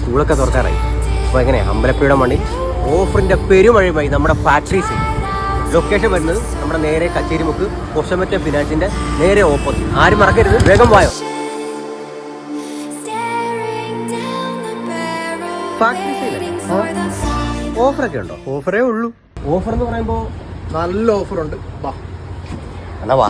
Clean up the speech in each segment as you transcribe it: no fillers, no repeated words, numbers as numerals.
സ്കൂളൊക്കെ തുറക്കാറായി. അപ്പോൾ എങ്ങനെയാണ് അമ്പലപ്പുഴയുടെ മണി ഓഫറിൻ്റെ പെരുമഴയുമായി നമ്മുടെ ഫാക്ടറി സെയിൽ. ലൊക്കേഷൻ വരുന്നത് നമ്മുടെ നേരെ കച്ചേരിമുക്ക് കൊശമറ്റ ഫിനാൻസിൻ്റെ നേരെ ഓപ്പോസിറ്റ്. ആരും മറക്കരുത്, വേഗം വായോ. ഫാക്ടറി സെയിൽ ഓഫറൊക്കെ ഉണ്ടോ? ഓഫറേ ഉള്ളൂ. ഓഫർ എന്ന് പറയുമ്പോൾ നല്ല ഓഫറുണ്ട്. വാ എന്നാ വാ.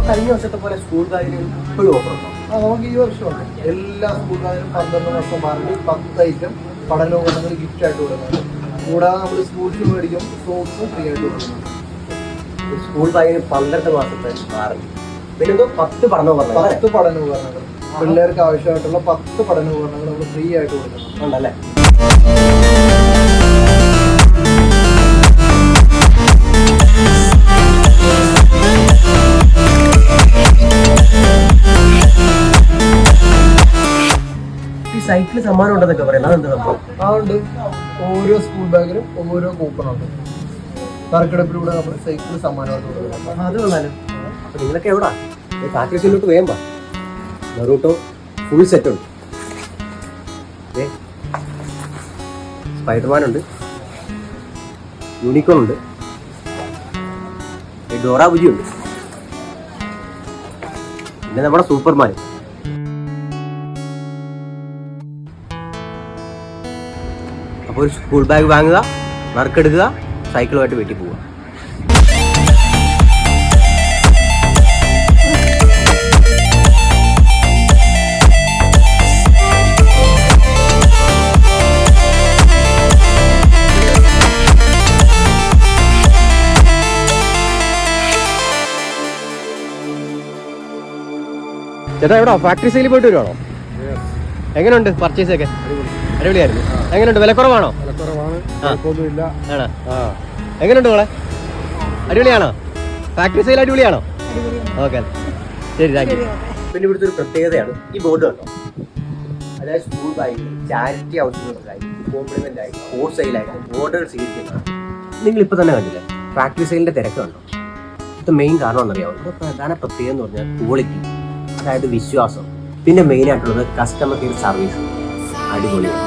കഴിഞ്ഞ വർഷത്തെ പോലെ സ്കൂൾ ബാഗിന് ഇപ്പോഴും ഓഫറുണ്ടോ? നമുക്ക് ഈ വർഷമുണ്ട്. എല്ലാ സ്കൂൾ ബാഗിനും 12 വർഷം വാറണ്ടി, 10 ഐറ്റം പഠനോപകരണങ്ങൾ ഗിഫ്റ്റ് ആയിട്ട് കൊടുക്കുന്നത്. കൂടാതെ നമ്മൾ സ്കൂൾ ഷൂ മേടിക്കും, സോക്സും ഫ്രീ ആയിട്ട് കൊടുക്കുന്നത്. സ്കൂൾ ബാഗിന് 12 മാസത്തെ വാറണ്ടി, പിന്നെ 10 പഠനോപകരണങ്ങൾ. 10 പഠനോപകരണങ്ങൾ പിള്ളേർക്ക് ആവശ്യമായിട്ടുള്ള 10 പഠനോപകരണങ്ങൾ നമ്മൾ ഫ്രീ ആയിട്ട് കൊടുക്കുന്നുണ്ട്. ഉണ്ടല്ലേ? സൈക്കിൾ സമ്മാനം ഉണ്ടെന്നൊക്കെ പറയുന്നത് അതെന്താ സംഭവം? അതുകൊണ്ട് ഓരോ സ്കൂൾ ബാഗിലും ഓരോ കൂപ്പണുണ്ട്. നറുക്കെടുപ്പിലൂടെ നമ്മൾ സൈക്കിൾ സമ്മാനമായിട്ട് കൊടുക്കുന്നത്. അത് കൊള്ളാലോ. അപ്പൊ നിങ്ങളൊക്കെ എവിടാ? ഫാക്ടറിസിലോട്ട് വേഗം വാ. നറൂട്ടോ ഫുൾ സെറ്റ് ഉണ്ട്. സ്പൈഡർമാൻ ഉണ്ട്, യൂണിക്കോൺ ഉണ്ട്, ഡോറ ബുജി ഉണ്ട്, പിന്നെ നമ്മുടെ സൂപ്പർമാൻ. അപ്പോൾ ഒരു സ്കൂൾ ബാഗ് വാങ്ങുക, നറുക്കെടുക്കുക, സൈക്കിളുമായിട്ട് വീട്ടിൽ പോവുക. ചേട്ടാ എവിടാ? ഫാക്ടറി സെയിൽ പോയിട്ട് വരുവാണോ? എങ്ങനെയുണ്ട് പർച്ചേസ് ഒക്കെ? അടിപൊളിയായിരുന്നു. എങ്ങനെയുണ്ട്? വിലക്കുറവാണോ? എങ്ങനെയുണ്ട് മോളെ? അടിപൊളിയാണോ? ഫാക്ടറി സെയിൽ അടിപൊളിയാണോ? ഓക്കെ, ശരി, താങ്ക് യു. പിന്നെ ഇവിടുത്തെ ഒരു പ്രത്യേകതയാണ് ഈ ബോർഡ് കണ്ടോ. അതായത് സ്കൂൾ ബാഗ്, ചാരിറ്റി ആവശ്യങ്ങൾക്കായി, കോംപ്ലിമെന്റ് ആയി, സ്പോർട്സ് സെയിലായിട്ട് ഓർഡർ സ്വീകരിക്കുന്നതാണ്. നിങ്ങൾ ഇപ്പൊ തന്നെ കണ്ടില്ലേ ഫാക്ടറി സെയിലിന്റെ തിരക്ക് കണ്ടോ? ഇത് മെയിൻ കാരണം എന്നറിയാമോ? ഇത് പ്രധാന പ്രത്യേകത എന്ന് പറഞ്ഞാൽ ക്വാളിറ്റി, അതായത് വിശ്വാസം, പിന്നെ മെയിൻ ആയിട്ടുള്ളത് കസ്റ്റമർ കെയർ സർവീസ്. അടിപൊളിയാണ്.